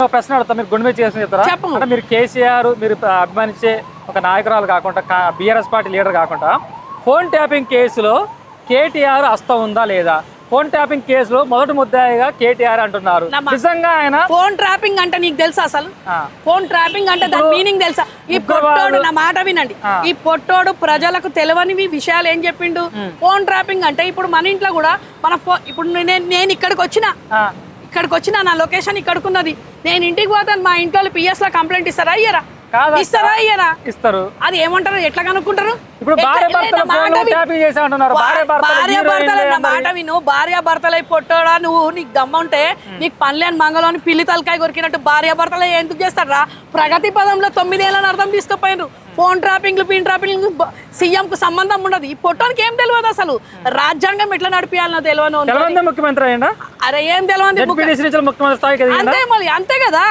ప్రశ్న అడుగుతా, మీరు గుండె మీద చేసిన చెప్తారా? అంటే మీరు కేసీఆర్ మీరు అభిమానించే ఒక నాయకురాలు కాకుండా బీఆర్ఎస్ పార్టీ లీడర్ కాకుండా ఫోన్ ట్యాపింగ్ కేసులో కేటీఆర్ హస్తం ఉందా లేదా? ఫోన్ ట్యాపింగ్ కేసులో మొదటి ముద్దాయిగా కేటీఆర్ అంటున్నారు. నిజంగా ఆయన ఫోన్ ట్రాపింగ్ అంటే నీకు తెలుసా? అసలు ఫోన్ ట్రాపింగ్ అంటే దాని మీనింగ్ తెలుసా? ఈ పొట్టోడు, నా మాట వినండి, ఈ పొట్టోడు ప్రజలకు తెలియని విషయాలు ఏం చెప్పిండు. ఫోన్ ట్రాపింగ్ అంటే ఇప్పుడు మన ఇంట్లో కూడా మన ఇప్పుడు నేను ఇక్కడికి వచ్చిన నా లొకేషన్ ఇక్కడికున్నది, నేను ఇంటికి పోతాను, మా ఇంట్లో పిఎస్ లో కంప్లైంట్ ఇస్తారా ఇయ్యరా? ఇస్తారా ఇయ్యరా? ఇస్తారు. అది ఏమంటారు, ఎట్లా కనుక్కుంటారు? మాట విను, భార్యాభర్తలై పొట్టోడా నువ్వు, నీకు దమ్మ ఉంటే నీకు పనిలేని మంగళని పిల్లి తలకాయ కొరికినట్టు భార్యాభర్తలు ఎందుకు చేస్తారా? ప్రగతి పదంలో 9 ఏళ్ళని అర్థం తీసుకుపోయినారు. ఫోన్ ట్రాపింగ్లు పిన్ ట్రాపింగ్ సీఎం కు సంబంధం ఉండదు. ఈ పొట్టానికి ఏం తెలియదు అసలు, రాజ్యాంగం ఎట్లా నడిపియాలనో తెలియదు. ముఖ్యమంత్రి అరే ఏం తెలియదు, అంతే మరి, అంతే కదా.